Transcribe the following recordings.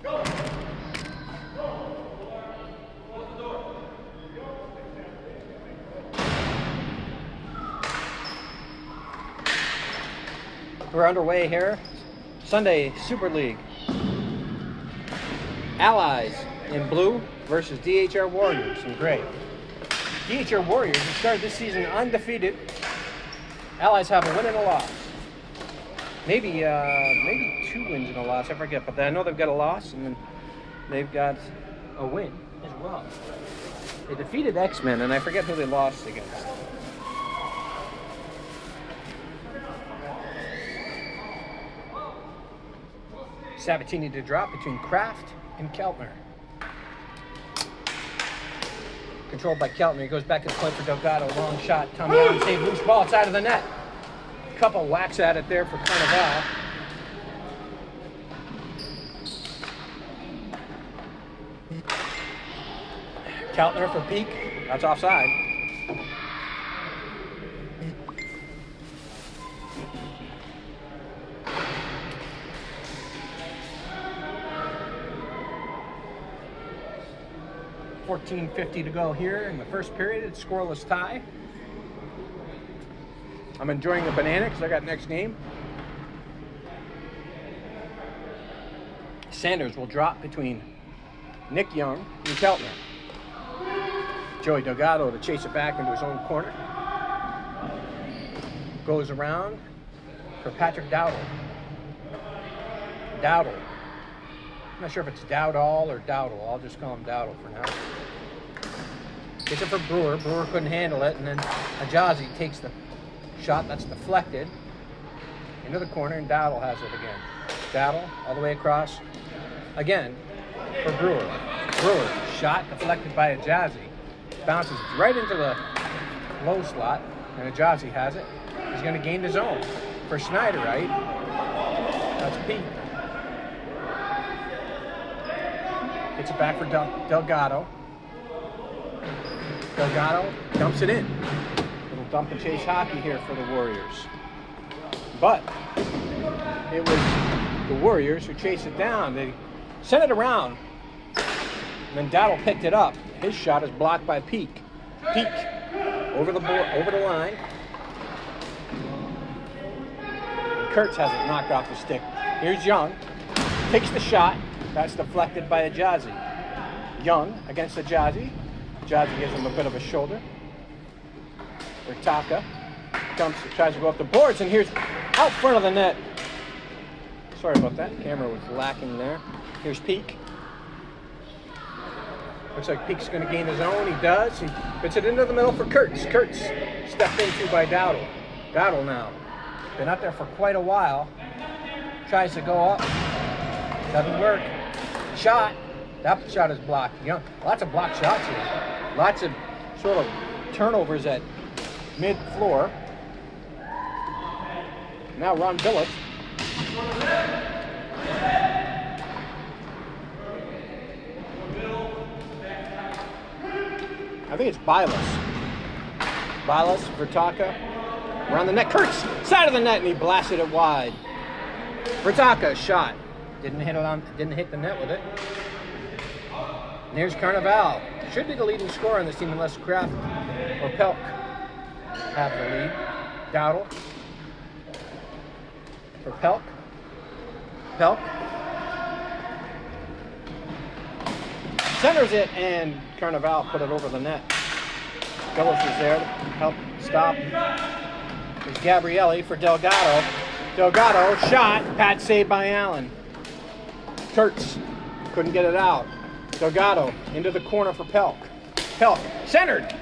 We're underway here. Sunday Super League. Allies in blue versus DHR Warriors in gray. DHR Warriors have started this season undefeated. Allies have a win and a loss. Maybe 2 wins and a loss, I forget. But I know they've got a loss, and then they've got a win as well. They defeated X-Men, and I forget who they lost against. Sabatini to drop between Kraft and Keltner. Controlled by Keltner. He goes back to the point for Delgado. Long shot. Tommy Allen saved loose ball outside of the net. Couple whacks at it there for Carnival. Keltner for Peak. That's offside. $14.50 to go here in the first period. It's scoreless tie. I'm enjoying the banana because I got next game. Sanders will drop between Nick Young and Keltner. Joey Delgado to chase it back into his own corner. Goes around for Patrick Dowdle. Dowdle. I'm not sure if it's Dowdall or Dowdle. I'll just call him Dowdle for now. Gets it for Brewer. Brewer couldn't handle it, and then Ajazi takes the shot that's deflected into the corner, and Dowdle has it again. Dowdle all the way across. Again for Brewer. Brewer, shot deflected by Ajazi. Bounces right into the low slot, and Ajazi has it. He's going to gain the zone for Schneider, right? That's Pete. Gets it back for Delgado. Delgado dumps it in. Little dump and chase hockey here for the Warriors. But it was the Warriors who chased it down. They sent it around. And then Dowdle picked it up. His shot is blocked by Peak. Peak over the board, over the line. And Kurtz has it knocked off the stick. Here's Young. Takes the shot. That's deflected by Ajazi. Young against Ajazi. Ajazi gives him a bit of a shoulder. Urtaka tries to go up the boards, and here's out front of the net. Sorry about that. Camera was lacking there. Here's Peak. Looks like Peak's going to gain his own. He does. He puts it into the middle for Kurtz. Kurtz stepped into by Dowdle. Dowdle now. Been up there for quite a while. Tries to go up. Doesn't work. Shot. That shot is blocked. Lots of blocked shots here. Lots of sort of turnovers at mid-floor. Now Ron Billups. I think it's Bilas. Bilas, Vertaka. Around the net. Kurtz, side of the net, and he blasted it wide. Vertaka, shot. Didn't hit the net with it. And here's Carnival. Should be the leading scorer on this team unless Kraft or Pelk have the lead. Dowdle. For Pelk. Pelk. Centers it, and Carnival put it over the net. Phillips is there to help stop. There's Gabrielli for Delgado. Delgado, shot. Pad saved by Allen. Kurtz couldn't get it out. Delgado into the corner for Pelk. Pelk centered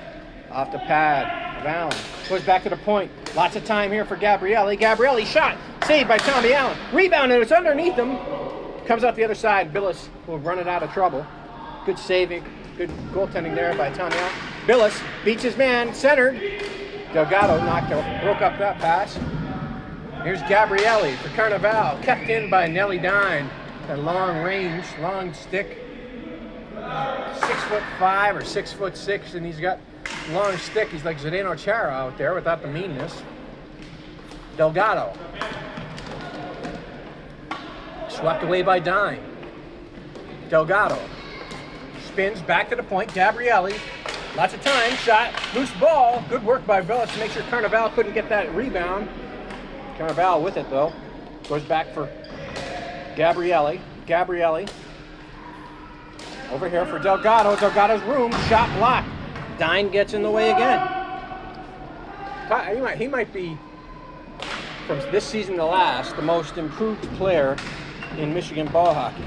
off the pad of Allen. Goes back to the point. Lots of time here for Gabrielli. Gabrielli shot. Saved by Tommy Allen. Rebound, and it's underneath him. Comes out the other side. Billis will run it out of trouble. Good saving. Good goaltending there by Tommy Allen. Billis beats his man. Centered. Delgado broke up that pass. Here's Gabrielli for Carnival. Kept in by Nelly Dine. That long range, long stick. 6'5" or 6'6", and he's got long stick. He's like Zdeno Chara out there without the meanness. Delgado. Swept away by Dine. Delgado spins back to the point. Gabrielli, lots of time, shot, loose ball. Good work by Billis to make sure Carnival couldn't get that rebound. Carnival with it though. Goes back for Gabrielli. Gabrielli over here for Delgado. Delgado's room, shot blocked. Dine gets in the way again. He might be, from this season to last, the most improved player in Michigan ball hockey.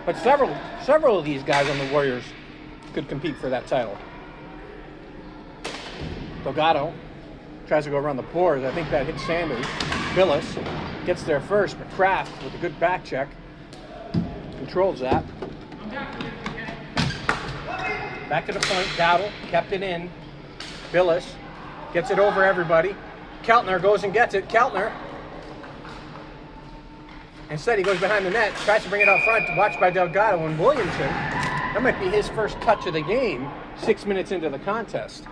But several of these guys on the Warriors could compete for that title. Delgado tries to go around the boards. I think that hits Sanders. Billis gets there first, but Kraft with a good back check controls that. Back to the point. Dowdle kept it in. Billis gets it over everybody. Keltner goes and gets it. Keltner. Instead, he goes behind the net, tries to bring it out front, watched by Delgado and Williamson. That might be his first touch of the game, 6 minutes into the contest.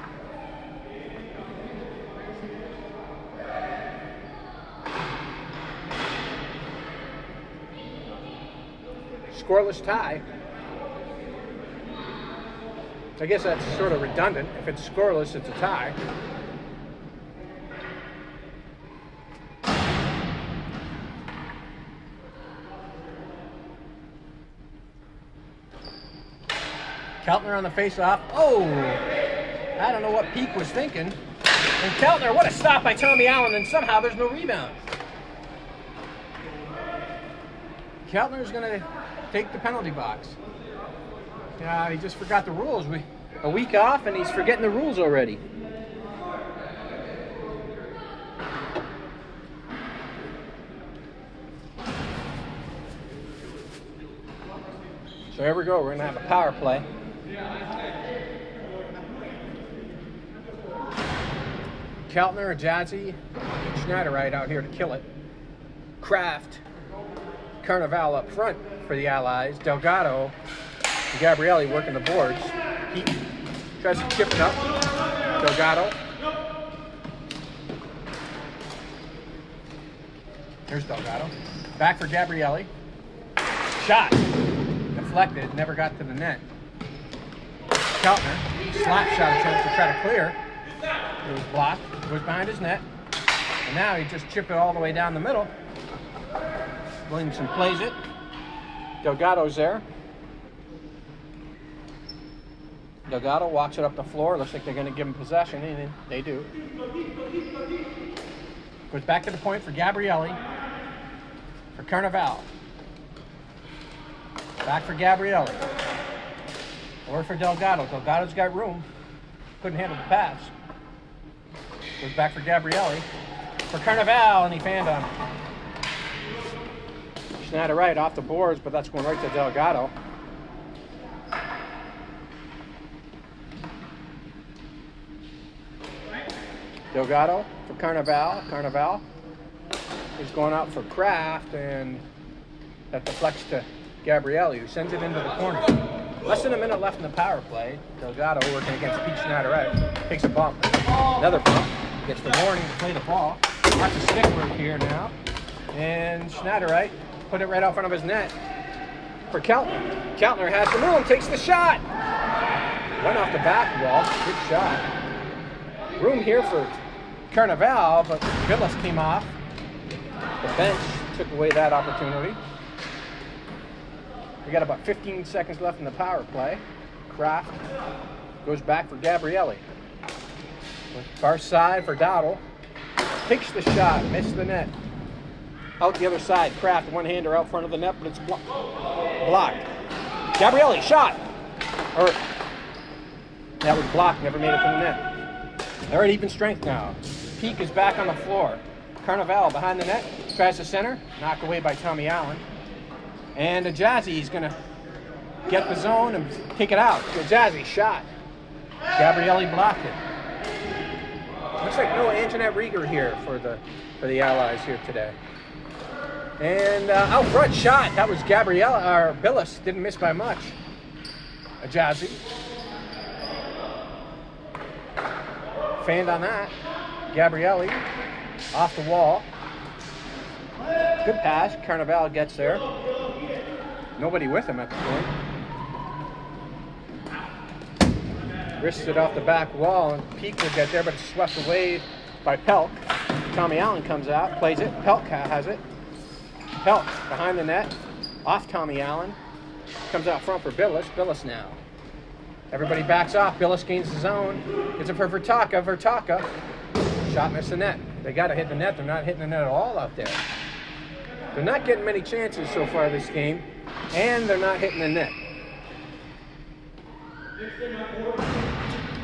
Scoreless tie. I guess that's sort of redundant. If it's scoreless, it's a tie. Keltner on the face-off. Oh! I don't know what Peak was thinking. And Keltner, what a stop by Tommy Allen, and somehow there's no rebound. Keltner's going to take the penalty box. He just forgot the rules. A week off, and he's forgetting the rules already. So here we go. We're going to have a power play. Keltner, Jazzy, Schneiderite out here to kill it. Kraft, Carnival up front for the Allies. Delgado, and Gabrielli working the boards. He tries to chip it up. Delgado. Here's Delgado. Back for Gabrielli. Shot. Deflected. Never got to the net. Keltner. Slap shot attempt to try to clear. It was blocked. Goes behind his net. And now he just chipped it all the way down the middle. Williamson plays it. Delgado's there. Delgado walks it up the floor. Looks like they're going to give him possession, and they do. Goes back to the point for Gabrielli. For Carnival. Back for Gabrielli. Or for Delgado. Delgado's got room. Couldn't handle the pass. Goes back for Gabrielli. For Carnival, and he fanned on him. Schneiderite off the boards, but that's going right to Delgado. Delgado for Carnival. Carnival is going out for Kraft, and that deflects to Gabrielli, who sends it into the corner. Less than a minute left in the power play. Delgado working against Pete Schneiderite. Takes a bump. Another bump. Gets the warning to play the ball. Lots of stick work here now. And Schneiderite put it right out front of his net for Keltner. Keltner has the room, takes the shot. Went off the back wall. Good shot. Room here for Carnival, but Billis came off. The bench took away that opportunity. We got about 15 seconds left in the power play. Kraft goes back for Gabrielli. Far side for Dowdle. Takes the shot, missed the net. Out the other side, Kraft, one-hander out front of the net, but it's blocked. Gabrielli, shot! Or, that was blocked, never made it from the net. They're at even strength now. Peak is back on the floor. Carnival behind the net, tries to center, knocked away by Tommy Allen. And Jazzy is going to get the zone and kick it out. Jazzy, shot. Gabrielli blocked it. Looks like no Antoinette Rieger here for the Allies here today. And out front, shot. That was Billis. Didn't miss by much. Jazzy. Fanned on that. Gabrielli off the wall. Good pass. Carnival gets there. Nobody with him at the point. Wrists it off the back wall, and Peak will get there, but it's swept away by Pelk. Tommy Allen comes out, plays it. Pelk has it. Pelk behind the net, off Tommy Allen. Comes out front for Billis. Billis now. Everybody backs off. Billis gains the zone. Gets it for Vertaka. Vertaka. Shot missed the net. They got to hit the net. They're not hitting the net at all out there. They're not getting many chances so far this game, and they're not hitting the net.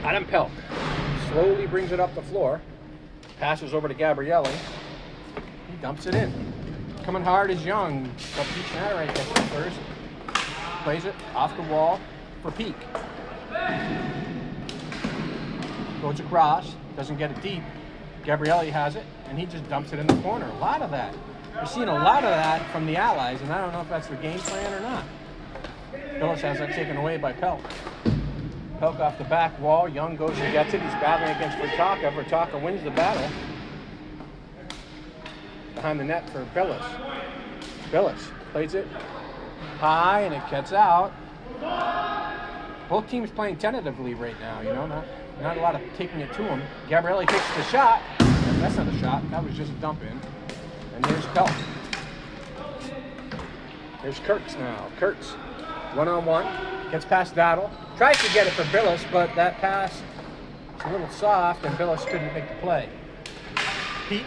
Adam Pelk slowly brings it up the floor. Passes over to Gabrielli. He dumps it in. Coming hard is Young. But Peak Natterite gets it first. Plays it off the wall for Peak. Goes across. Doesn't get it deep. Gabrielli has it, and he just dumps it in the corner. A lot of that. We're seeing a lot of that from the Allies, and I don't know if that's their game plan or not. Billis has that taken away by Pelk. Pelk off the back wall. Young goes and gets it. He's battling against Vertaka. Vertaka wins the battle. Behind the net for Billis. Billis plays it high, and it gets out. Both teams playing tentatively right now, you know, not a lot of taking it to them. Gabrielli takes the shot. That's not a shot. That was just a dump in. And there's Pelk. There's Kurtz now. Kurtz, one-on-one, gets past Battle. Tries to get it for Billis, but that pass is a little soft, and Billis couldn't make the play. Peak.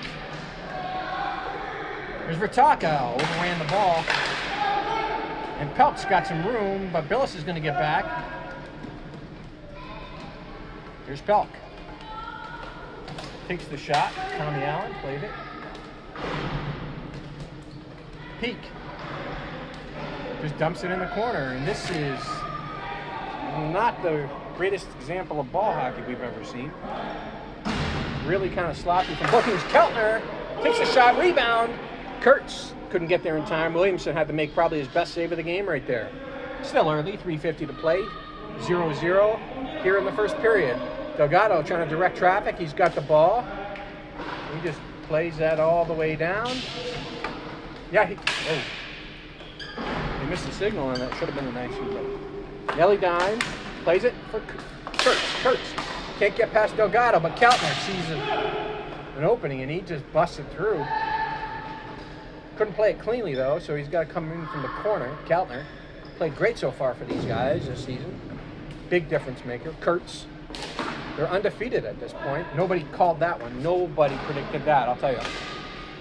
There's Vertaka, overran the ball. And Pelk's got some room, but Billis is going to get back. Here's Pelk. Takes the shot. Tommy Allen played it. Peak. Just dumps it in the corner. And this is not the greatest example of ball hockey we've ever seen. Really kind of sloppy from bookings. Keltner takes the shot. Rebound. Kurtz couldn't get there in time. Williamson had to make probably his best save of the game right there. Still early. 3:50 to play. 0-0 here in the first period. Delgado trying to direct traffic. He's got the ball. He just plays that all the way down. Yeah, he missed the signal on that. Should have been a nice one. Nelly Dine plays it for Kurtz. Kurtz can't get past Delgado, but Keltner sees an opening, and he just busted through. Couldn't play it cleanly, though, so he's got to come in from the corner. Keltner played great so far for these guys this season. Big difference maker. Kurtz. They're undefeated at this point. Nobody called that one. Nobody predicted that, I'll tell you.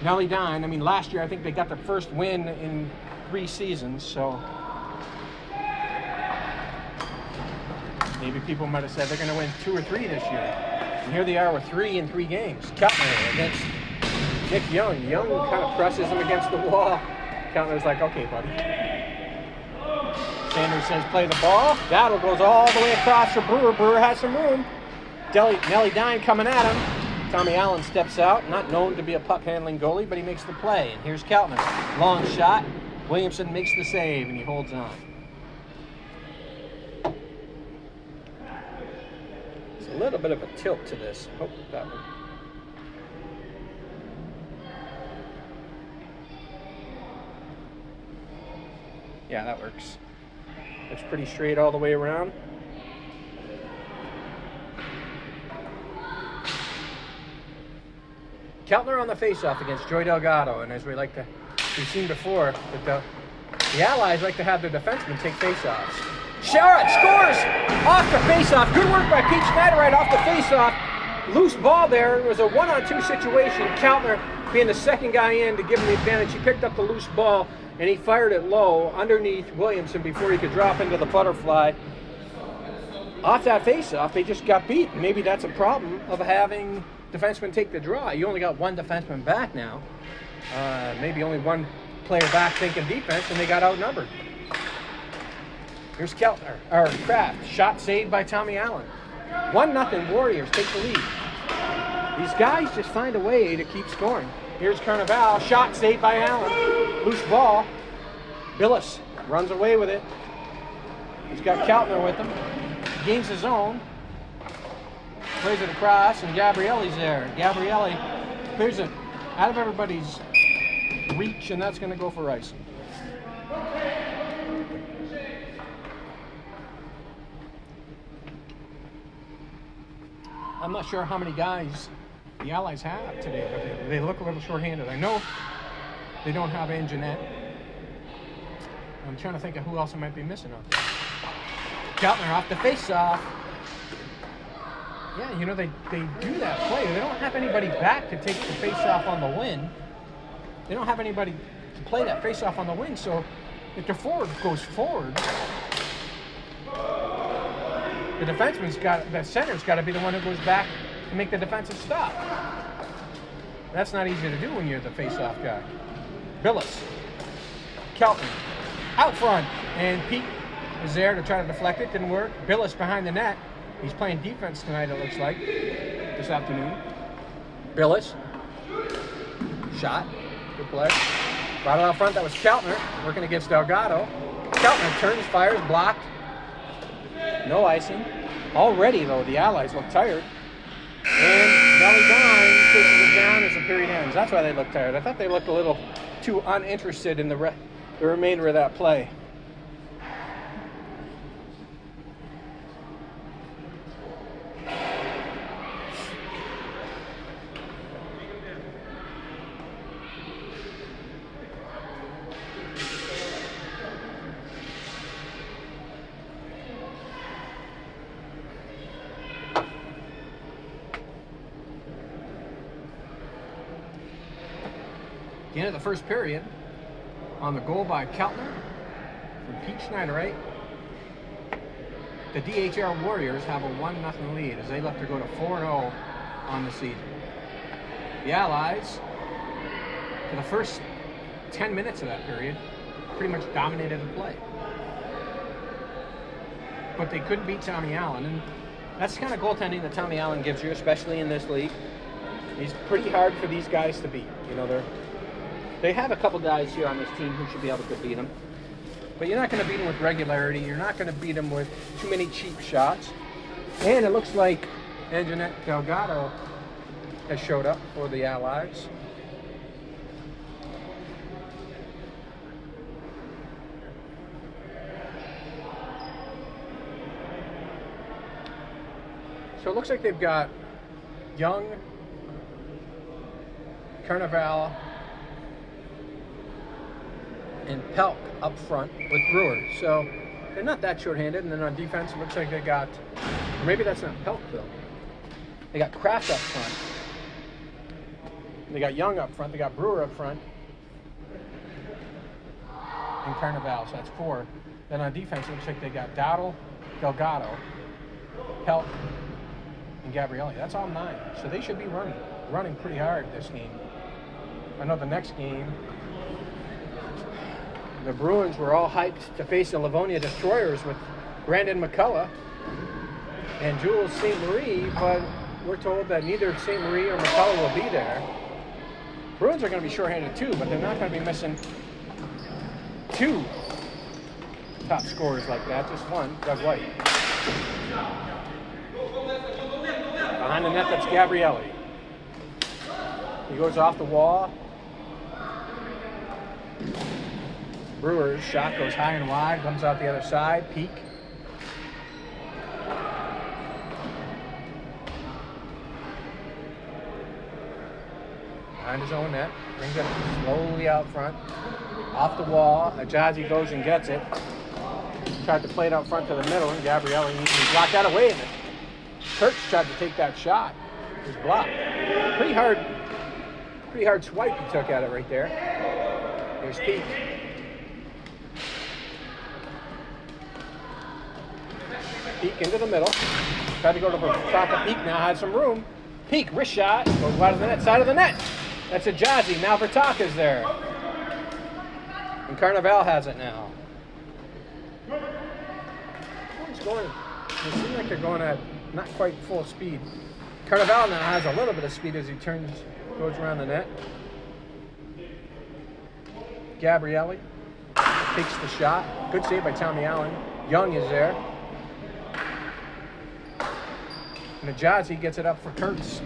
Nelly Dine, I mean, last year I think they got their first win in 3 seasons, so maybe people might have said they're going to win 2 or 3 this year. And here they are with 3 in 3 games. Keltner against Nick Young. Young kind of presses him against the wall. Keltner's like, okay, buddy. Sanders says play the ball. Battle goes all the way across for Brewer. Brewer has some room. Nelly Dine coming at him. Tommy Allen steps out. Not known to be a puck-handling goalie, but he makes the play. And here's Keltner. Long shot. Williamson makes the save, and he holds on. There's a little bit of a tilt to this. Oh, that one. Yeah, that works. It's pretty straight all the way around. Keltner on the face-off against Joey Delgado, and as we've seen before, the Allies like to have their defensemen take face-offs. Sherrod scores off the face-off. Good work by Pete Schneiderite off the face-off. Loose ball there. It was a 1-on-2 situation. Keltner being the second guy in to give him the advantage. He picked up the loose ball, and he fired it low underneath Williamson before he could drop into the butterfly. Off that face-off, they just got beat. Maybe that's a problem of having defensemen take the draw. You only got one defenseman back now. Maybe only one player back thinking defense, and they got outnumbered. Here's Kraft. Shot saved by Tommy Allen. 1-0 Warriors take the lead. These guys just find a way to keep scoring. Here's Carnival. Shot saved by Allen. Loose ball. Billis runs away with it. He's got Keltner with him. Gains his own. Plays it across, and Gabrielli's there. Gabrielli clears it out of everybody's reach, and that's going to go for icing. I'm not sure how many guys the Allies have today, but they look a little short-handed. I know they don't have Anjanette. I'm trying to think of who else I might be missing on. Keltner off the face-off. Yeah, you know, they do that play. They don't have anybody back to take the face-off on the wing. They don't have anybody to play that face-off on the wing, so if the forward goes forward, the the center's got to be the one who goes back to make the defensive stop. That's not easy to do when you're the face-off guy. Billis, Keltner, out front, and Pete was there to try to deflect it. Didn't work. Billis behind the net. He's playing defense tonight, it looks like, this afternoon. Billis, shot, good play. Right out front, that was Keltner working against Delgado. Keltner turns, fires, blocked. No icing. Already, though, the Allies look tired. And Nelly Dine pushes it down as the period ends. That's why they look tired. I thought they looked a little too uninterested in the remainder of that play. The end of the first period, on the goal by Keltner from Pete Schneiderite, the DHL Warriors have a 1-0 lead as they look to go to 4-0 on the season. The Allies, for the first 10 minutes of that period, pretty much dominated the play. But they couldn't beat Tommy Allen, and that's the kind of goaltending that Tommy Allen gives you, especially in this league. He's pretty hard for these guys to beat. You know, they have a couple guys here on this team who should be able to beat them. But you're not going to beat them with regularity. You're not going to beat them with too many cheap shots. And it looks like Anjanette Delgado has showed up for the Allies. So it looks like they've got Young, Carnival, and Pelk up front with Brewer. So they're not that short-handed. And then on defense, it looks like they got, or maybe that's not Pelk though. They got Kraft up front. They got Young up front. They got Brewer up front. And Carnival, so that's 4. Then on defense, it looks like they got Dowdle, Delgado, Pelk, and Gabrielli. That's all 9. So they should be running pretty hard this game. I know the next game, the Bruins were all hyped to face the Livonia Destroyers with Brandon McCullough and Jules St. Marie, but we're told that neither St. Marie or McCullough will be there. Bruins are going to be shorthanded too, but they're not going to be missing 2 top scorers like that, just one, Doug White. Behind the net, that's Gabrielli. He goes off the wall. Brewer's shot goes high and wide, comes out the other side, peak. Behind his own net, brings it slowly out front. Off the wall, Ajazi goes and gets it. Tried to play it out front to the middle, and Gabrielli blocked that away. And Kurtz tried to take that shot. It was blocked. Pretty hard swipe he took at it right there. There's Peak. Peak into the middle. Tried to go to the top of Peak, now had some room. Peak, wrist shot, goes wide of the net, side of the net. That's Ajazi. Now Vertaka's there. And Carnival has it now. It seems like they're going at not quite full speed. Carnival now has a little bit of speed as he goes around the net. Gabrielli takes the shot. Good save by Tommy Allen. Young is there. And Ajazi gets it up for Kurtz.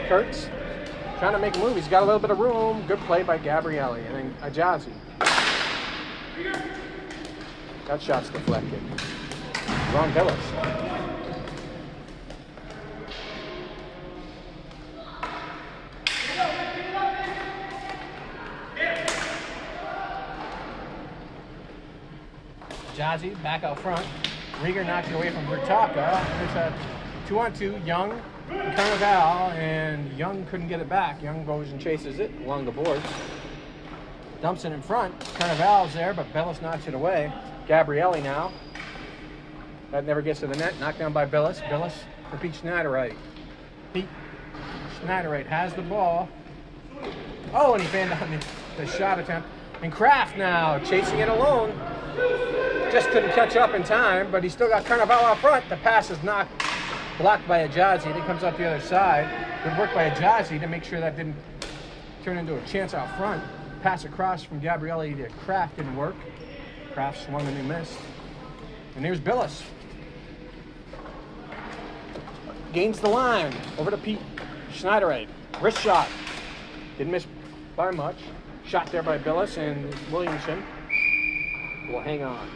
Kurtz trying to make a move. He's got a little bit of room. Good play by Gabriele. And then Ajazi. That shot's deflected. Ron Billis. Ajazi back out front. Rieger knocked it away from Bertaka. There's a 2-on-2. Young and Carnival, and Young couldn't get it back. Young goes and chases it along the boards. Dumps it in front. Carnival's there, but Billis knocks it away. Gabriele now. That never gets to the net. Knocked down by Billis. Billis for Pete Schneiderite. Pete Schneiderite has the ball. Oh, and he banned on the shot attempt. And Kraft now chasing it alone. Just couldn't catch up in time, but he still got Carnival out front. The pass is blocked by Ajazi. Then comes up the other side. Good work by Ajazi to make sure that didn't turn into a chance out front. Pass across from Gabriele to Kraft didn't work. Kraft swung and he missed. And here's Billis. Gains the line. Over to Pete Schneiderite. Wrist shot. Didn't miss by much. Shot there by Billis, and Williamson will hang on.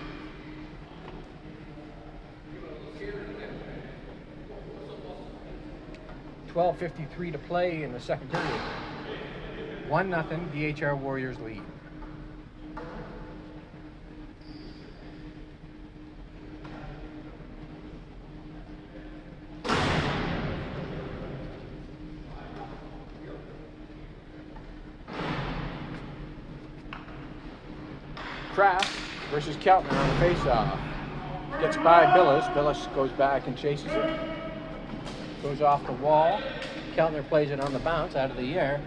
.12:53 to play in the second period. 1-0 DHR Warriors lead. Kraft versus Keltner on the face-off. Gets by Billis. Billis goes back and chases it. Goes off the wall. Keltner plays it on the bounce out of the air.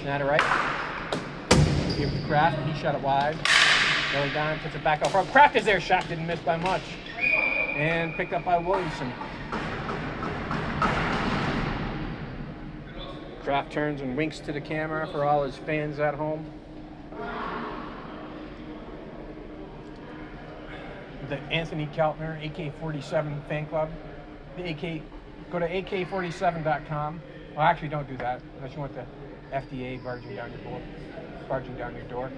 Schneiderite. Give it to Kraft. He shot it wide. Going down, puts it back up front. Kraft is there. Shot didn't miss by much. And picked up by Williamson. Kraft turns and winks to the camera for all his fans at home. The Anthony Keltner AK-47 fan club. Go to AK47.com. Well, actually, don't do that unless you want the FDA barging down your door.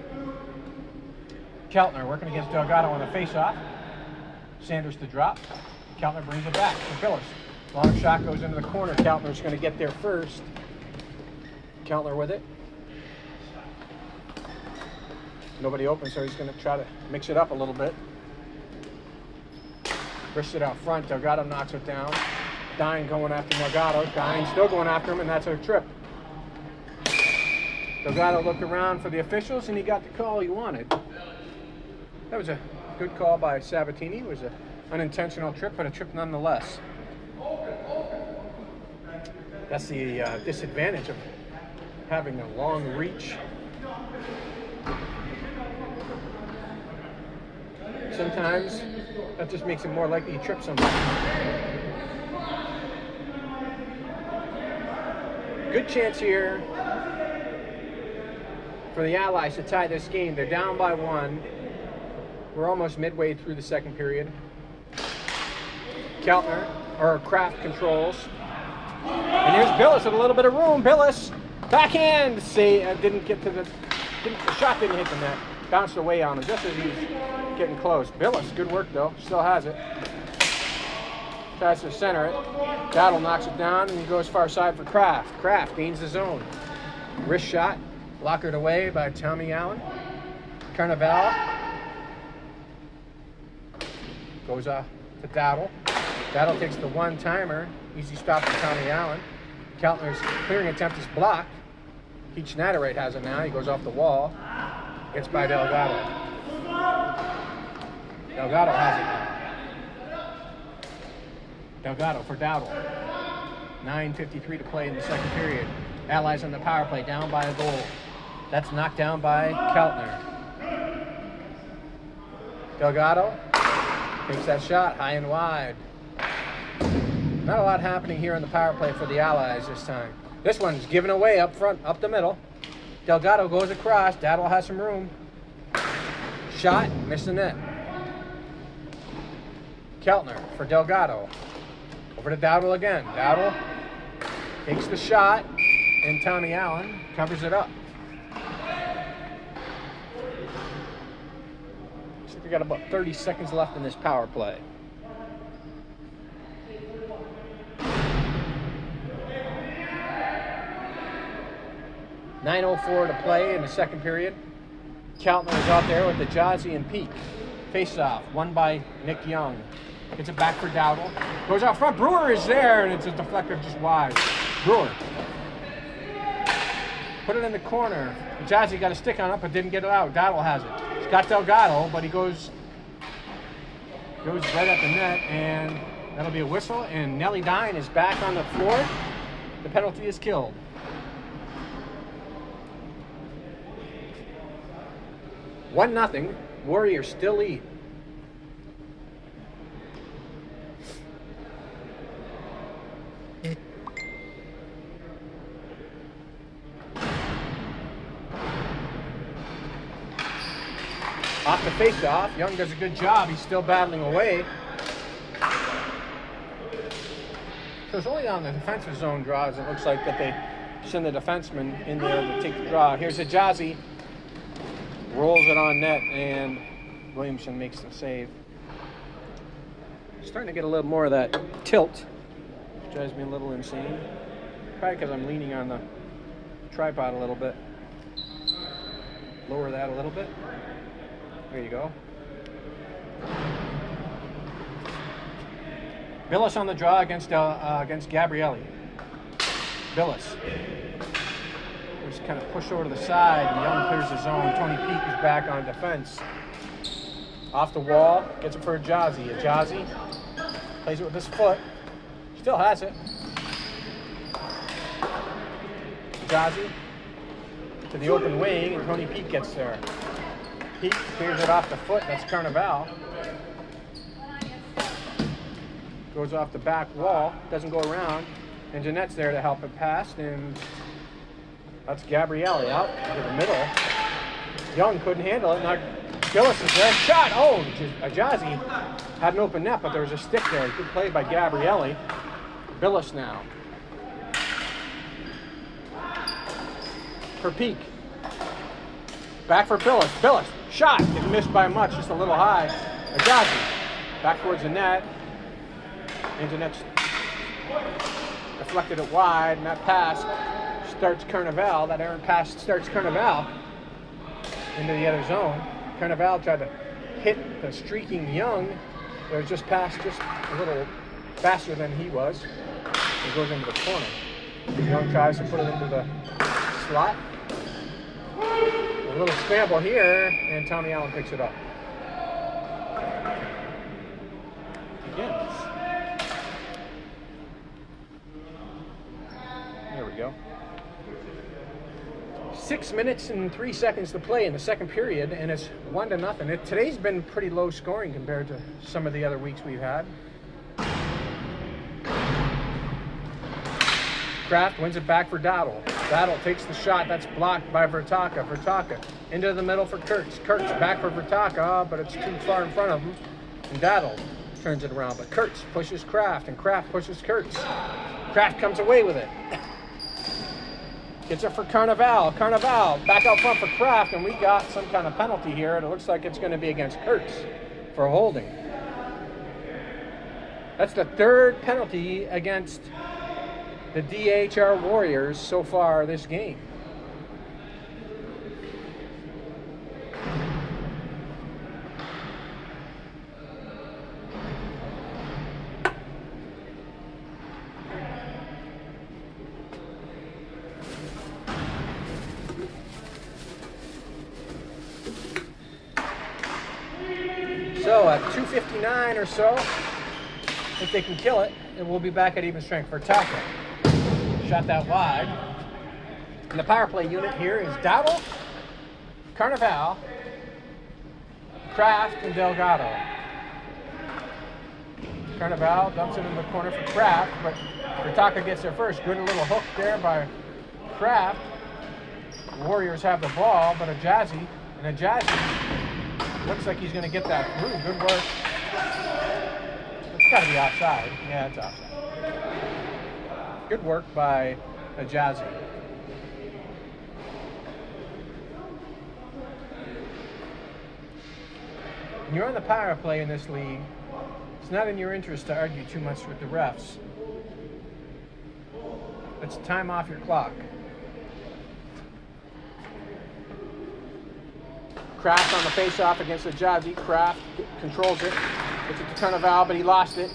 Keltner working against Delgado on the face-off. Sanders to drop. Keltner brings it back to Billis. Long shot goes into the corner. Keltner's going to get there first. Keltner with it. Nobody open, so he's going to try to mix it up a little bit. Wrists it out front. Delgado knocks it down. Dine going after Delgado. Dine still going after him, and that's a trip. Delgado looked around for the officials, and he got the call he wanted. That was a good call by Sabatini. It was an unintentional trip, but a trip nonetheless. That's the disadvantage of having a long reach. Sometimes that just makes it more likely you trip somebody. Good chance here for the Allies to tie this game. They're down by 1. We're almost midway through the second period. Kraft controls. And here's Billis with a little bit of room. Billis, backhand. The shot didn't hit the net. Bounced away on him just as he was getting close. Billis, good work though. Still has it. Tries to center it. Daddle knocks it down and he goes far side for Kraft. Kraft gains the zone. Wrist shot. Blockered away by Tommy Allen. Carnival. Goes off to Daddle. Daddle takes the one-timer. Easy stop for Tommy Allen. Keltner's clearing attempt is blocked. Pete Schneiderite has it now. He goes off the wall. Gets by Delgado. Delgado has it now. Delgado for Dowdle. 9:53 to play in the second period. Allies on the power play, down by a goal. That's knocked down by Keltner. Delgado takes that shot high and wide. Not a lot happening here on the power play for the Allies this time. This one's given away up front, up the middle. Delgado goes across. Daddle has some room. Shot, missed the net. Keltner for Delgado. Over to Dowdle again. Dowdle takes the shot. and Tommy Allen covers it up. So we got about 30 seconds left in this power play. .9:04 to play in the second period. Keltner is out there with the Jazzy and Peak. Face-off, won by Nick Young. Gets it back for Dowdle. Goes out front. Brewer is there, and it's a deflector just wide. Brewer. Put it in the corner. Jazzy got a stick on it, but didn't get it out. Dowdle has it. He's got Delgado, but he goes right at the net, and that'll be a whistle. And Nelly Dine is back on the floor. The penalty is killed. 1-0. Warriors still lead. Off the face-off, Young does a good job. He's still battling away. So it's only on the defensive zone draws. It looks like that they send the defenseman in there to take the draw. Here's a Jazzy. Rolls it on net, and Williamson makes the save. Starting to get a little more of that tilt, which drives me a little insane. Probably because I'm leaning on the tripod a little bit. Lower that a little bit. There you go. Billis on the draw against Gabrielli. Billis. Just kind of push over to the side, and Young clears the zone. Tony Peak is back on defense. Off the wall, gets it for a Jazzy. A Jazzy plays it with his foot. Still has it. Jazzy to the open wing, and Tony Peak gets there. Peak clears it off the foot. That's Carnival. Goes off the back wall. Doesn't go around. And Jeanette's there to help it pass. And that's Gabrielli out to the middle. Young couldn't handle it. Now Gillis is there. Shot! Oh, Jazzy had an open net, but there was a stick there. Good play by Gabrielli. Billis now. For Peak. Back for Billis. Billis. Shot. It missed by much. Just a little high. Jazzy. Back towards the net. And Jeanette's deflected it wide, and that pass starts Carnival. That errant pass starts Carnival into the other zone. Carnival tried to hit the streaking Young. It was just passed just a little faster than he was. It goes into the corner. Young tries to put it into the slot. A little scramble here, and Tommy Allen picks it up. Again. There we go. 6 minutes and 3 seconds to play in the second period, and it's 1-0. Today's been pretty low scoring compared to some of the other weeks we've had. Kraft wins it back for Dowdle. Dowdle takes the shot. That's blocked by Vertaka. Vertaka into the middle for Kurtz. Kurtz back for Vertaka, but it's too far in front of him. And Dowdle turns it around, but Kurtz pushes Kraft, and Kraft pushes Kurtz. Kraft comes away with it. Gets it for Carnival. Carnival back out front for Kraft, and we got some kind of penalty here, and it looks like it's going to be against Kurtz for holding. That's the third penalty against the DHR Warriors so far this game. So at 2:59 or so, if they can kill it, and we'll be back at even strength for Taka. Shot that wide. And the power play unit here is Dowdle, Carnival, Kraft, and Delgado. Carnival dumps it in the corner for Kraft, but Taka gets there first. Good little hook there by Kraft. The Warriors have the ball, but a Jazzy looks like he's going to get that through. Good work. It's got to be outside. Yeah, it's outside. Good work by a Jazzy. When you're on the power play in this league, it's not in your interest to argue too much with the refs. It's time off your clock. Kraft on the face-off against Ajazi. Kraft controls it. Gets it to Carnival, but he lost it.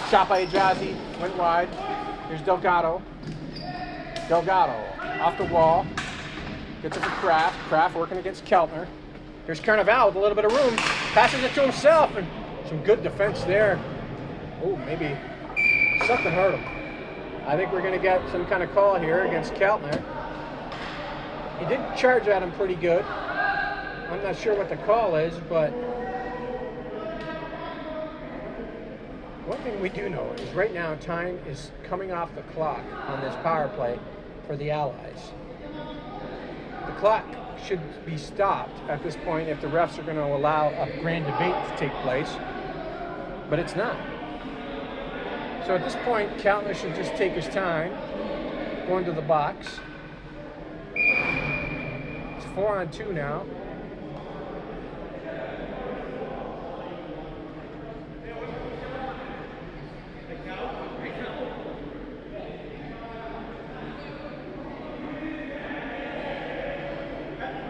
Shot by Ajazi. Went wide. Here's Delgado. Delgado off the wall. Gets it to Kraft. Kraft working against Keltner. Here's Carnival with a little bit of room. Passes it to himself. And some good defense there. Oh, maybe something hurt him. I think we're going to get some kind of call here against Keltner. He did charge at him pretty good. I'm not sure what the call is, but one thing we do know is right now time is coming off the clock on this power play for the Allies. The clock should be stopped at this point if the refs are going to allow a grand debate to take place, but it's not. So at this point, Keltner should just take his time, go into the box. It's 4-on-2 now.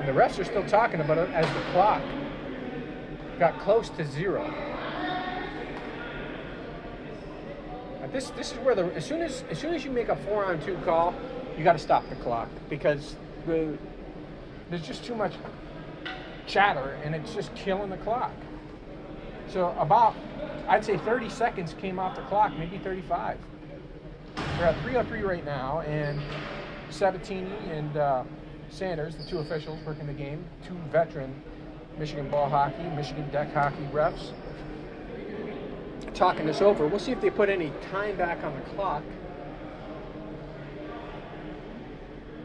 The refs are still talking about it as the clock got close to zero. This is where as soon as you make a 4-on-2 call, you got to stop the clock because there's just too much chatter and it's just killing the clock. So about, I'd say 30 seconds came off the clock, maybe 35. We're at 3:03 right now, and Sabatini and Sanders, the two officials working the game, two veteran Michigan ball hockey, Michigan deck hockey refs, talking this over. We'll see if they put any time back on the clock.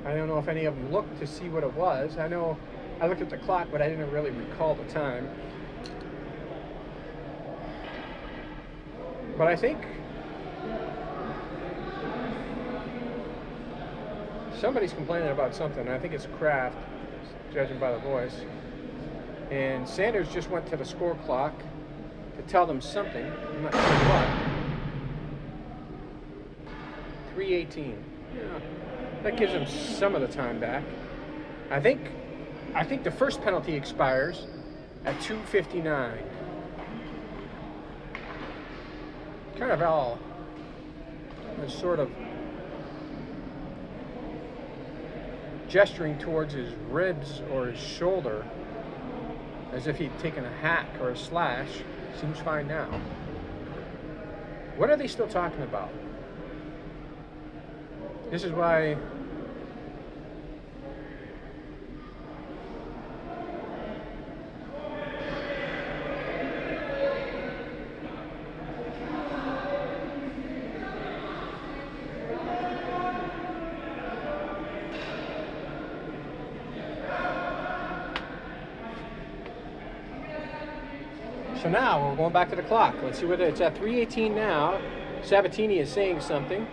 I don't know if any of them looked to see what it was. I know I looked at the clock, but I didn't really recall the time. But I think somebody's complaining about something. I think it's Kraft, judging by the voice. And Sanders just went to the score clock to tell them something. I'm not sure what. 3:18. Yeah, that gives them some of the time back. I think the first penalty expires at 2:59. Carnival is sort of gesturing towards his ribs or his shoulder as if he'd taken a hack or a slash. Seems fine now. What are they still talking about? This is why So now we're going back to the clock. Let's see what it's at. 3:18 now. Sabatini is saying something.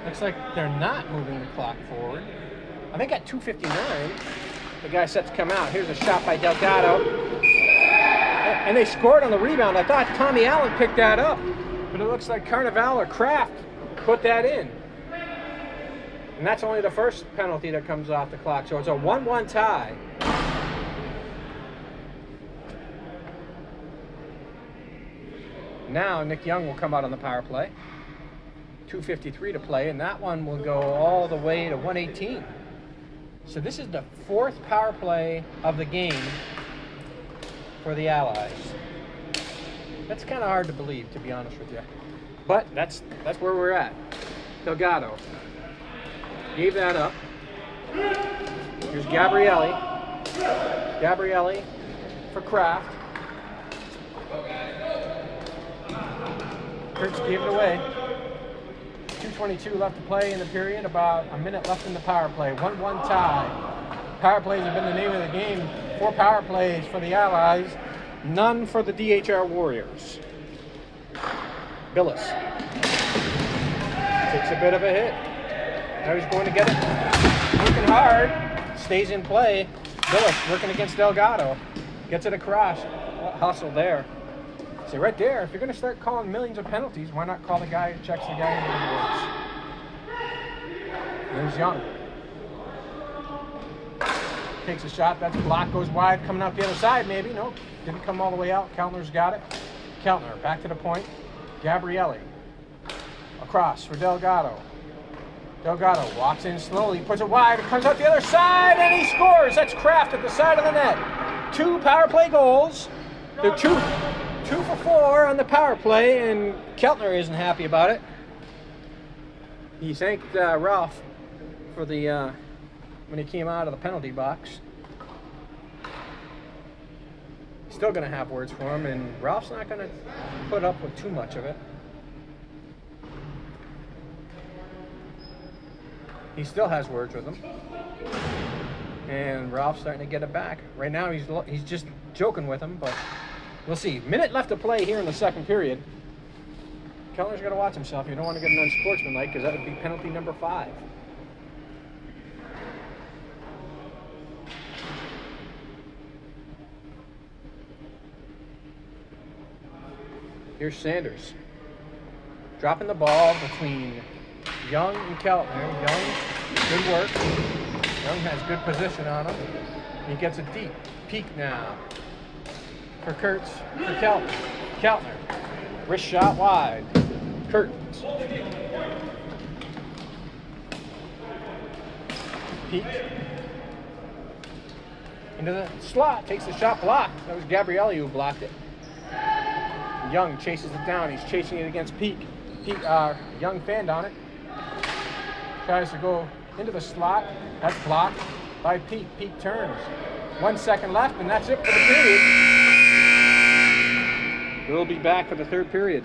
Looks like they're not moving the clock forward. I think at 2:59, the guy set to come out. Here's a shot by Delgado. And they scored on the rebound. I thought Tommy Allen picked that up. But it looks like Carnival or Kraft put that in. And that's only the first penalty that comes off the clock. So it's a 1-1 tie. Now Nick Young will come out on the power play. 2:53 to play, and that one will go all the way to 1:18. So this is the fourth power play of the game for the Allies. That's kind of hard to believe, to be honest with you. But that's where we're at. Delgado gave that up. Here's Gabrielli. Gabrielli for Kraft. Kurtz gave it away. 2:22 left to play in the period. About a minute left in the power play. 1-1 tie. Power plays have been the name of the game. 4 power plays for the Allies. None for the DHR Warriors. Billis takes a bit of a hit. Now he's going to get it. Working hard. Stays in play. Billis working against Delgado. Gets it across. Hustle there. See, right there, if you're going to start calling millions of penalties, why not call the guy who checks the guy into the boards? There's Young. Takes a shot. That's block. Goes wide. Coming out the other side, maybe. Nope. Didn't come all the way out. Keltner's got it. Keltner back to the point. Gabrielli. Across for Delgado. Delgado walks in slowly. Puts it wide. It comes out the other side, and he scores. That's Kraft at the side of the net. 2 power play goals. They're 2 for 4 on the power play, and Keltner isn't happy about it. He thanked Ralph for the when he came out of the penalty box. Still going to have words for him, and Ralph's not going to put up with too much of it. He still has words with him, and Ralph's starting to get it back. Right now, he's just joking with him, but we'll see. Minute left to play here in the second period. Kellner's got to watch himself. You don't want to get an unsportsmanlike, because that would be penalty number 5. Here's Sanders. Dropping the ball between Young and Keltner. Young, good work. Young has good position on him. He gets it deep. Peak now. For Kurtz. For Keltner. Keltner. Wrist shot wide. Kurtz. Peak. Into the slot. Takes the shot blocked. That was Gabrielli who blocked it. Young chases it down. He's chasing it against Peak. Young fanned on it. Tries to go into the slot. That's blocked by Peak. Peak turns. 1 second left, and that's it for the period. We'll be back for the third period.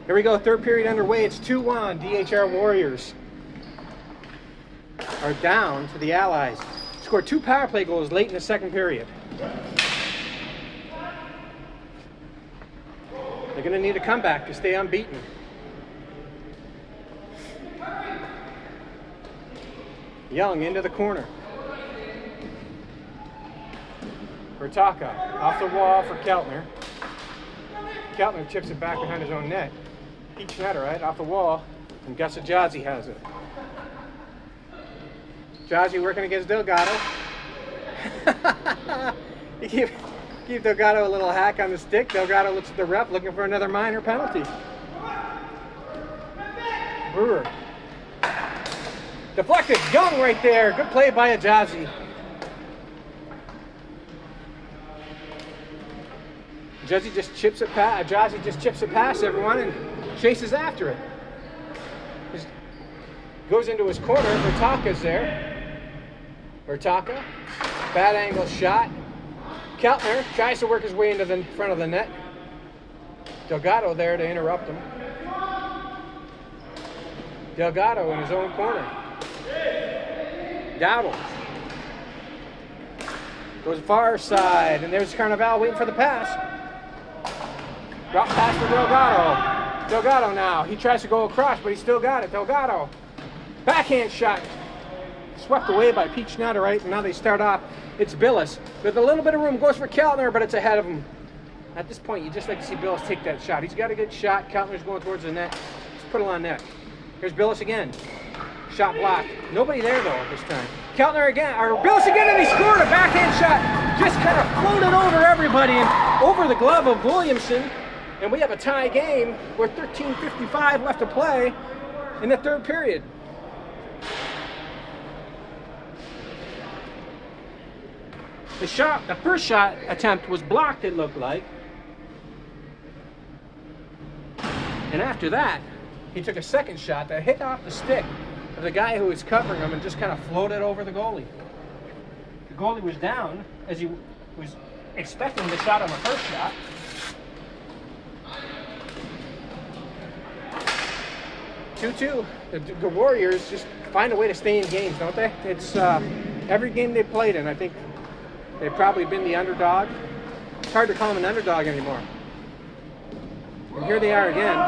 Here we go, third period underway. It's 2-1. DHR Warriors are down to the Allies. Scored 2 power play goals late in the second period. They're going to need a comeback to stay unbeaten. Young into the corner. Bertaka off the wall for Keltner. Keltner chips it back behind his own net. Pete Schnatter, right, off the wall, and Gus Jazzy has it. Jazzy working against Delgado. He give Delgado a little hack on the stick. Delgado looks at the ref looking for another minor penalty. Brewer. Deflected. Young right there. Good play by Jazzy. Jazzy just chips it past everyone and chases after it. Goes into his corner. Bertaka's there. Bertaka. Bad angle shot. Keltner tries to work his way into the front of the net. Delgado there to interrupt him. Delgado in his own corner. Dowdle. Goes far side, and there's Carnival waiting for the pass. Drop pass for Delgado. Delgado now. He tries to go across, but he still got it. Delgado. Backhand shot. Swept away by Pete Schnatter, right? And now they start off. It's Billis. With a little bit of room, goes for Keltner, but it's ahead of him. At this point, you just like to see Billis take that shot. He's got a good shot. Keltner's going towards the net. Just put it on net. Here's Billis again. Shot blocked. Nobody there, though, this time. Keltner again, or Billis again, and he scored a backhand shot. Just kind of floated over everybody and over the glove of Williamson. And we have a tie game with 13:55 left to play in the third period. The first shot attempt was blocked, it looked like. And after that, he took a second shot that hit off the stick of the guy who was covering him and just kind of floated over the goalie. The goalie was down as he was expecting the shot on the first shot. Two-two. The Warriors just find a way to stay in games, don't they? It's every game they played in, I think they've probably been the underdog. It's hard to call them an underdog anymore. And here they are again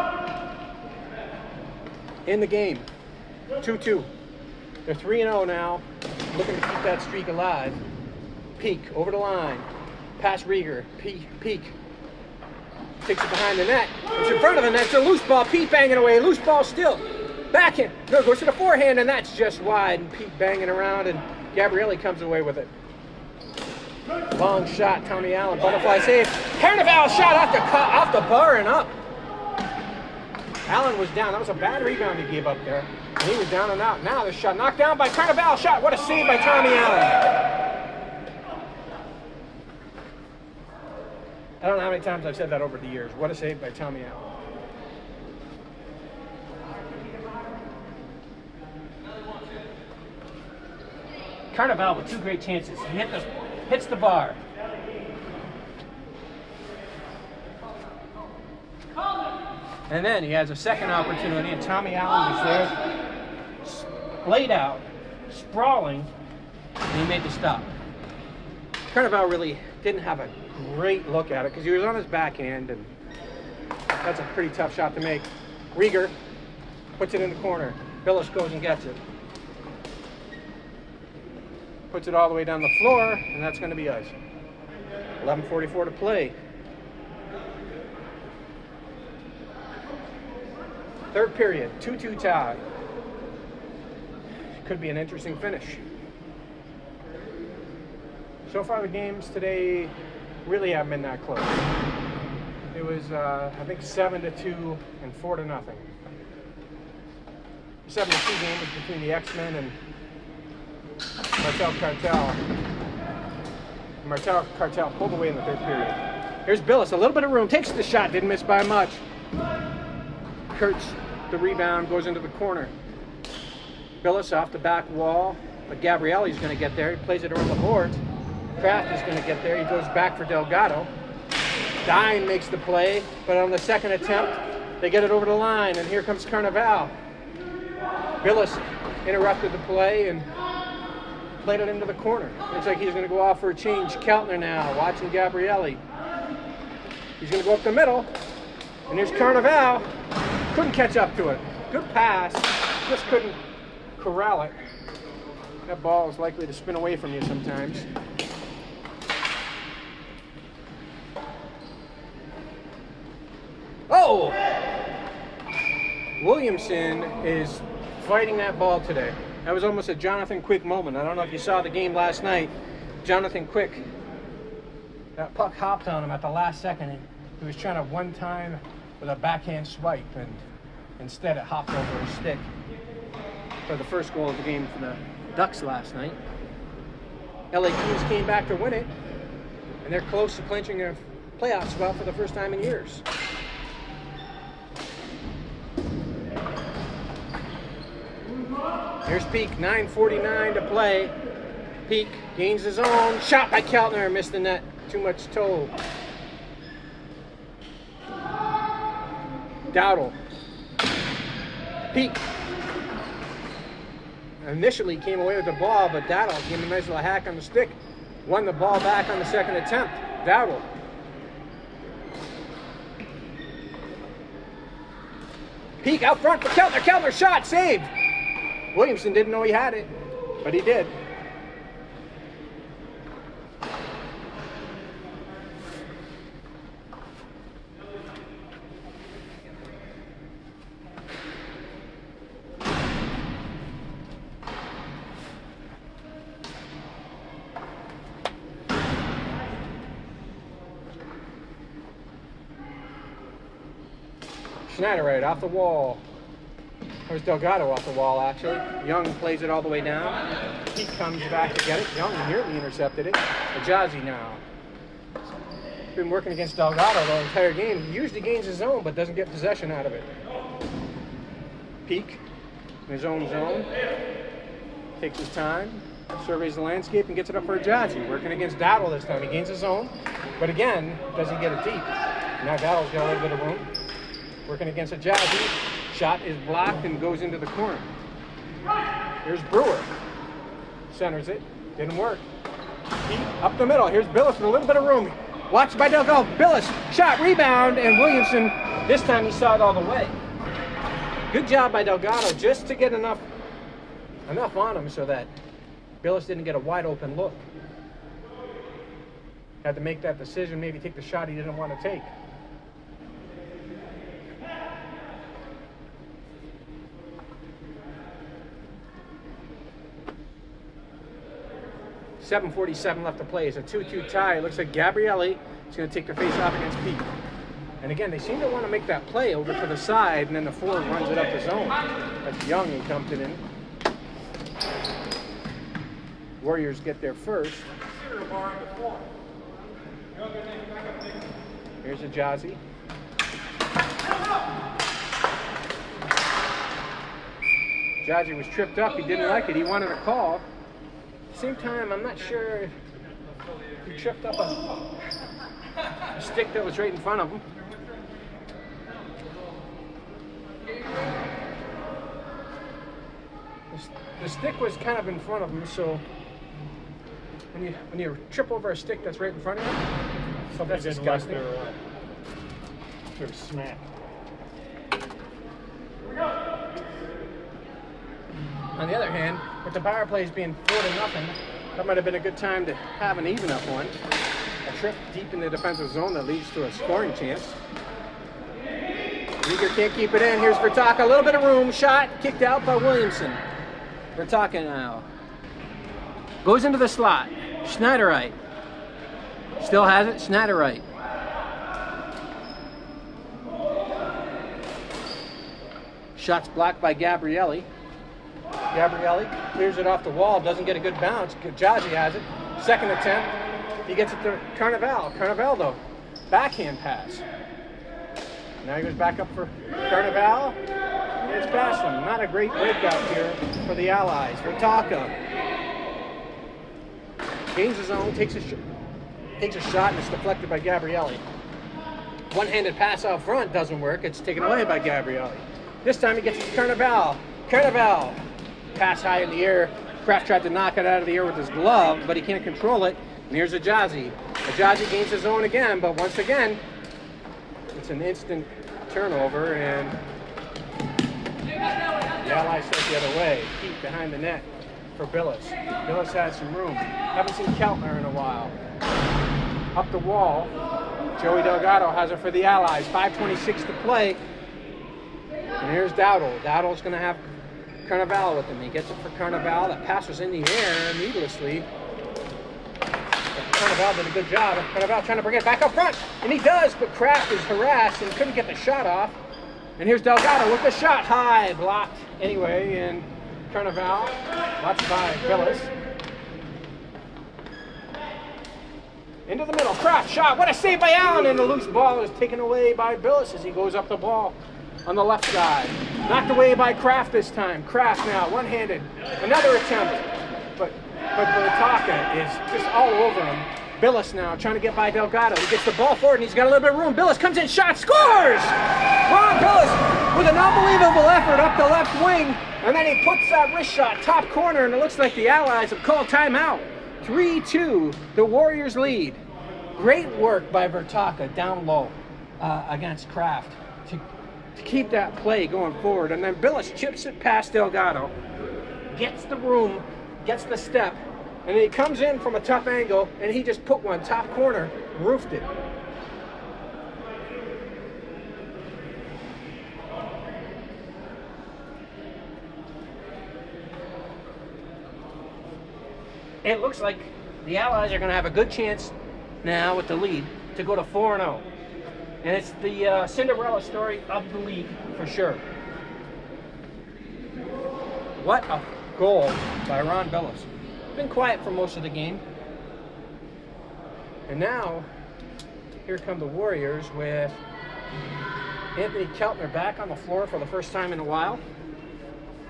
in the game. 2-2. They're 3-0 now, looking to keep that streak alive. Peak over the line. Pass Rieger. Peak. Takes it behind the net. It's in front of the net. It's a loose ball. Pete banging away. Loose ball still. Backhand. No, goes to the forehand, and that's just wide. And Pete banging around, and Gabrielli comes away with it. Long shot. Tommy Allen. Butterfly save. Carnival shot off the bar and up. Allen was down. That was a bad rebound he gave up there. And he was down and out. Now the shot knocked down by Carnival. Shot. What a save by Tommy Allen. I don't know how many times I've said that over the years. What a save by Tommy Allen. Carnival with 2 great chances. He hits the bar. And then he has a second opportunity, and Tommy Allen was there, laid out, sprawling, and he made the stop. Carnival really didn't have a great look at it because he was on his backhand, and that's a pretty tough shot to make. Rieger puts it in the corner. Billis goes and gets it. Puts it all the way down the floor, and that's going to be ice. 11:44 to play. Third period, 2-2 tie. Could be an interesting finish. So far the games today really haven't been that close. It was, I think, 7-2 and 4-0. The 7-2 game was between the X-Men and Martel Cartel. Martel Cartel pulled away in the third period. Here's Billis, a little bit of room, takes the shot, didn't miss by much. Kurtz, the rebound, goes into the corner. Billis off the back wall, but Gabrielli's going to get there. He plays it around the boards. Kraft is going to get there. He goes back for Delgado. Dine makes the play, but on the second attempt, They get it over the line, and here comes Carnival. Billis interrupted the play and played it into the corner. Looks like he's going to go off for a change. Keltner now, watching Gabrielli. He's going to go up the middle, and here's Carnival. Couldn't catch up to it. Good pass, just couldn't corral it. That ball is likely to spin away from you sometimes. Oh! Williamson is fighting that ball today. That was almost a Jonathan Quick moment. I don't know if you saw the game last night. Jonathan Quick, that puck hopped on him at the last second. And he was trying to one time with a backhand swipe, and instead it hopped over his stick for the first goal of the game for the Ducks last night. LA Kings came back to win it, and they're close to clinching a playoff spot for the first time in years. Here's Peak, 9:49 to play. Peak gains his own. Shot by Keltner, missed the net. Too much toe. Dowdle. Peak. Initially came away with the ball, but Dowdle gave him a nice little hack on the stick. Won the ball back on the second attempt. Dowdle. Peak out front for Keltner. Keltner shot, saved. Williamson didn't know he had it, but he did. Schneiderite off the wall. There's Delgado off the wall, actually. Young plays it all the way down. He comes back to get it. Young nearly intercepted it. Ajazi now. Been working against Delgado the entire game. He usually gains his own, but doesn't get possession out of it. Peak in his own zone. Takes his time. Surveys the landscape and gets it up for Ajazi. Working against Dowdle this time. He gains his own, but again, doesn't get it deep. Now Dowdle's got a little bit of room. Working against Ajazi. Shot is blocked and goes into the corner. Here's Brewer. Centers it. Didn't work. Up the middle. Here's Billis with a little bit of room. Watched by Delgado. Billis. Shot. Rebound. And Williamson, this time he saw it all the way. Good job by Delgado just to get enough on him so that Billis didn't get a wide open look. Had to make that decision. Maybe take the shot he didn't want to take. .47 left to play. It's a 2-2 tie. It looks like Gabrielli is going to take the face off against Peak. And again, they seem to want to make that play over to the side, and then the forward runs it up the zone. That's Young who dumped it in. Warriors get there first. Here's Ajazi. Ajazi was tripped up. He didn't like it. He wanted a call. At the same time, I'm not sure if he tripped up a stick that was right in front of him. The stick was kind of in front of him, so when you trip over a stick that's right in front of you, so that's disgusting. Their smack. On the other hand, with the power plays being 4-0, that might have been a good time to have an even up one. A trip deep in the defensive zone that leads to a scoring chance. Rieger can't keep it in. Here's Vertaka. A little bit of room. Shot kicked out by Williamson. Vertaka now. Goes into the slot. Schneiderite. Still has it. Schneiderite. Shots blocked by Gabrielli. Gabrielli clears it off the wall, doesn't get a good bounce. Ajazi has it. Second attempt. He gets it to Carnival. Carnival, though, backhand pass. Now he goes back up for Carnival. It's past him. Not a great breakout here for the Allies. Vertaka gains his own, takes a shot, and it's deflected by Gabrielli. One-handed pass out front doesn't work. It's taken away by Gabrielli. This time he gets it to Carnival. Carnival. Pass high in the air. Kraft tried to knock it out of the air with his glove, but he can't control it. And here's Ajazi. Ajazi gains his own again, but once again, it's an instant turnover, and the Allies set the other way. Keep behind the net for Billis. Billis has some room. Haven't seen Keltner in a while. Up the wall. Joey Delgado has it for the Allies. 5:26 to play. And here's Dowdle. Dowdle's going to have Carnival with him. He gets it for Carnival. That pass was in the air needlessly. But Carnival did a good job. Carnival trying to bring it back up front. And he does, but Kraft is harassed and couldn't get the shot off. And here's Delgado with the shot high. Blocked anyway. And Carnival, watched by Billis. Into the middle. Kraft shot. What a save by Allen. And the loose ball is taken away by Billis as he goes up the ball on the left side. Knocked away by Kraft this time. Kraft now, one-handed. Another attempt. But Bertaka is just all over him. Billis now trying to get by Delgado. He gets the ball forward and he's got a little bit of room. Billis comes in, shot, scores! Ron Billis with an unbelievable effort up the left wing. And then he puts that wrist shot top corner, and it looks like the Allies have called timeout. 3-2, the Warriors lead. Great work by Bertaka down low against Kraft to keep that play going forward. And then Billis chips it past Delgado, gets the room, gets the step, and then he comes in from a tough angle, and he just put one top corner, roofed it. It looks like the Allies are going to have a good chance now with the lead to go to 4-0. And it's the Cinderella story of the league for sure. What a goal by Ron Billis. Been quiet for most of the game. And now, here come the Warriors with Anthony Keltner back on the floor for the first time in a while.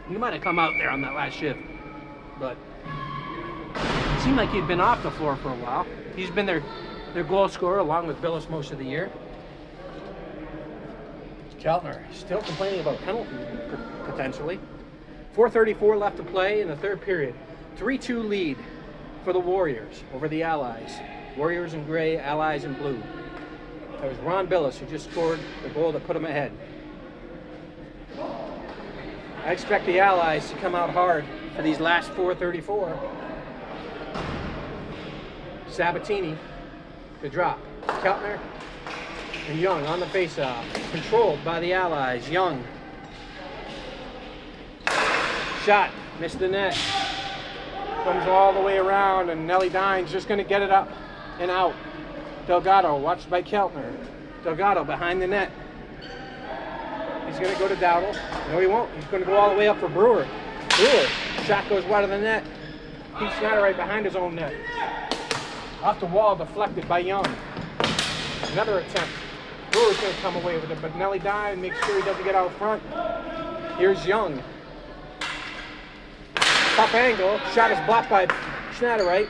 He might have come out there on that last shift, but it seemed like he'd been off the floor for a while. He's been their goal scorer along with Billis most of the year. Keltner still complaining about penalty potentially. 4:34 left to play in the third period. 3-2 lead for the Warriors over the Allies. Warriors in gray, Allies in blue. That was Ron Billis who just scored the goal that put him ahead. I expect the Allies to come out hard for these last 4:34. Sabatini, the drop. Keltner and Young on the faceoff. Controlled by the Allies. Young. Shot. Missed the net. Comes all the way around, and Nelly Dine's just going to get it up and out. Delgado, watched by Keltner. Delgado behind the net. He's going to go to Dowdle. No, he won't. He's going to go all the way up for Brewer. Brewer. Shot goes wide of the net. Pete Snyder right behind his own net. Off the wall, deflected by Young. Another attempt. Brewer's going to come away with it, but Nelly Dine makes sure he doesn't get out front. Here's Young. Tough angle. Shot is blocked by Schneiderite.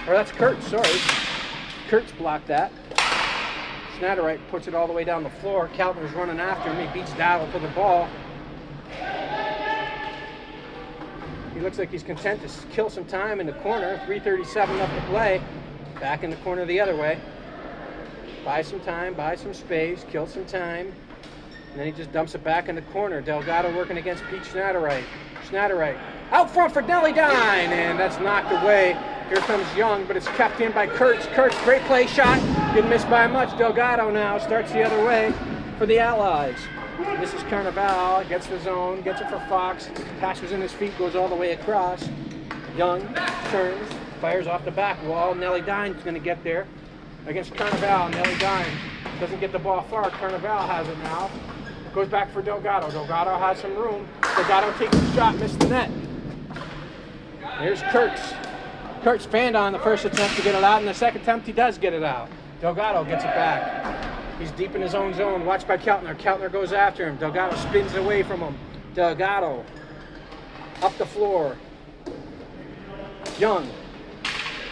Or that's Kurtz, sorry. Kurtz blocked that. Schneiderite puts it all the way down the floor. Keltner's running after him. He beats Dowdle for the ball. He looks like he's content to kill some time in the corner. 3:37 left to play. Back in the corner the other way. Buy some time, buy some space, kill some time. And then he just dumps it back in the corner. Delgado working against Pete Schneiderite. Schneiderite out front for Nelly Dine, and that's knocked away. Here comes Young, but it's kept in by Kurtz. Kurtz, great play shot. Didn't miss by much. Delgado now starts the other way for the Allies. This is Carnival, gets the zone, gets it for Fox. Pass was in his feet, goes all the way across. Young turns, fires off the back wall. Nelly Dine's going to get there against Carnival. Nelly Dine doesn't get the ball far. Carnival has it now. Goes back for Delgado. Delgado has some room. Delgado takes the shot, missed the net. Here's Kurtz. Kurtz fanned on the first attempt to get it out, and the second attempt he does get it out. Delgado gets it back. He's deep in his own zone, watched by Keltner. Keltner goes after him. Delgado spins away from him. Delgado up the floor. Young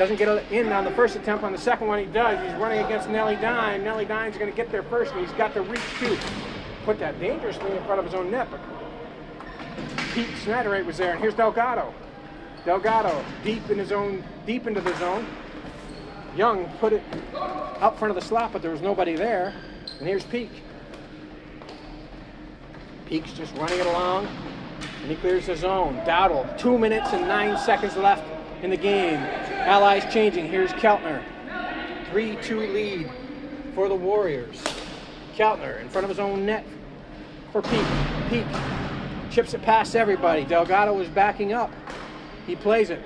Doesn't get in on the first attempt. On the second one, he does. He's running against Nelly Dime. Nelly Dime's going to get there first, and he's got the reach too. Put that dangerously in front of his own net, but Pete Snyderate was there, and here's Delgado. Delgado deep into the zone. Young put it out front of the slot, but there was nobody there. And here's Peak. Peak's just running it along, and he clears the zone. Dowdle, 2 minutes and 9 seconds left in the game. Allies changing. Here's Keltner. 3-2 lead for the Warriors. Keltner in front of his own net for Peak. Peak chips it past everybody. Delgado is backing up. He plays it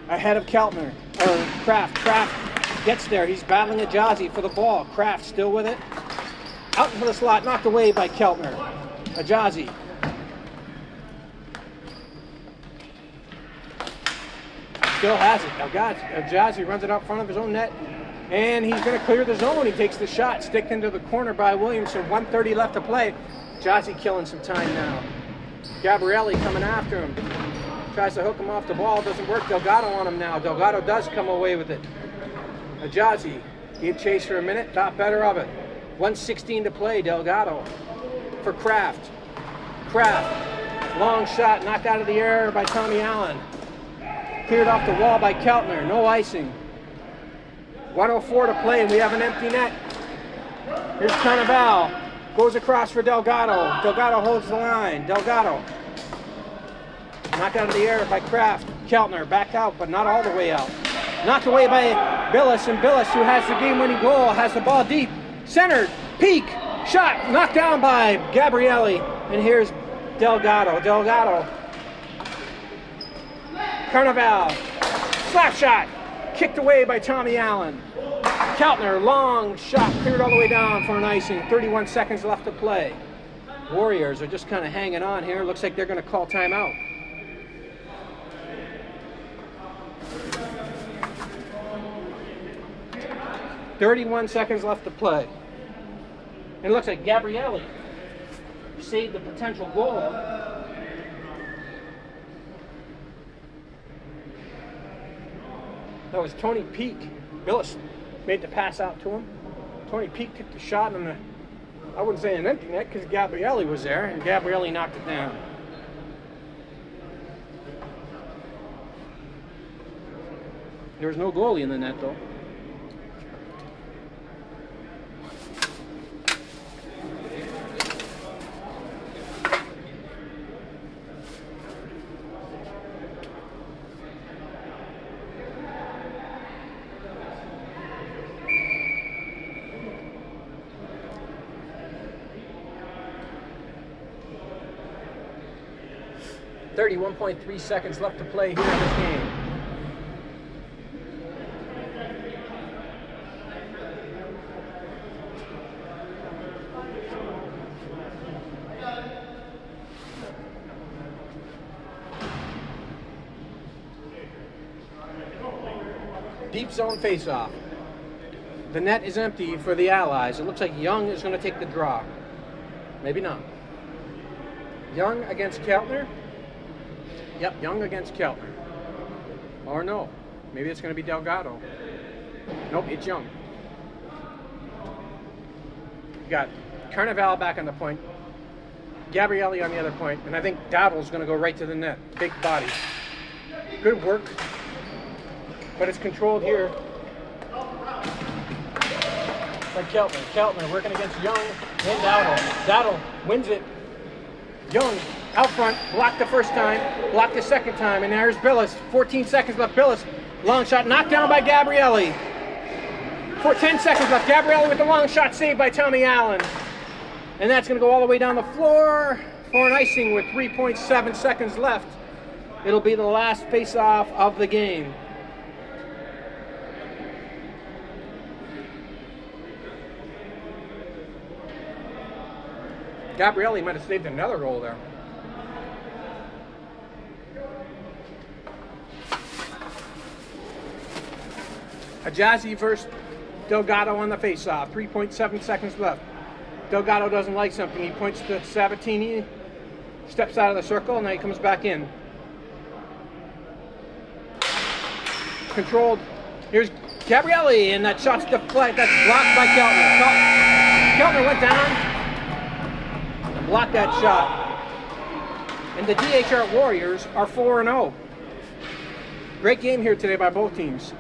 ahead of Keltner, or Kraft. Kraft gets there. He's battling Ajazi for the ball. Kraft still with it. Out into the slot, knocked away by Keltner. Ajazi. Still has it. Ajazi runs it out front of his own net, and he's going to clear the zone. He takes the shot, sticked into the corner by Williamson. 1:30 left to play. Ajazi killing some time now. Gabrielli coming after him. Tries to hook him off the ball. Doesn't work. Delgado on him now. Delgado does come away with it. Ajazi gave chase for a minute. Thought better of it. 1:16 to play. Delgado for Kraft. Kraft. Long shot. Knocked out of the air by Tommy Allen. Cleared off the wall by Keltner. No icing. 1:04 to play, and we have an empty net. Here's Carnival. Goes across for Delgado. Delgado holds the line. Delgado. Knocked out of the air by Kraft. Keltner back out, but not all the way out. Knocked away by Billis, and Billis, who has the game-winning goal, has the ball deep. Centered. Peak. Shot. Knocked down by Gabrielli. And here's Delgado. Delgado. Carnival. Slap shot. Kicked away by Tommy Allen. Keltner. Long shot. Cleared all the way down for an icing. 31 seconds left to play. Warriors are just kind of hanging on here. Looks like they're going to call timeout. .31 seconds left to play. And it looks like Gabrielli saved the potential goal. That was Tony Peak. Billis made the pass out to him. Tony Peak took the shot on the, I wouldn't say an empty net because Gabrielli was there, and Gabrielli knocked it down. There was no goalie in the net though. .3 seconds left to play here in this game. Deep zone face-off. The net is empty for the Allies. It looks like Young is going to take the draw. Maybe not. Young against Keltner. Yep, Young against Keltner. Or no, maybe it's going to be Delgado. Nope, it's Young. You got Carnival back on the point, Gabrielli on the other point, and I think Dowdle's going to go right to the net. Big body. Good work, but it's controlled here by Keltner. Keltner working against Young and Dowdle. Dowdle wins it. Young out front, blocked the first time, blocked the second time, and there's Billis. 14 seconds left. Billis, long shot, knocked down by Gabrielli. 10 seconds left. Gabrielli with the long shot, saved by Tommy Allen. And that's going to go all the way down the floor for an icing with 3.7 seconds left. It'll be the last face-off of the game. Gabrielli might have saved another goal there. Ajazi versus Delgado on the face-off. 3.7 seconds left. Delgado doesn't like something. He points to Sabatini, steps out of the circle, and then he comes back in. controlled. Here's Gabrielli, and that shot's deflected. That's blocked by Keltner. Keltner went down and blocked that shot. And the DHR Warriors are 4-0. Great game here today by both teams.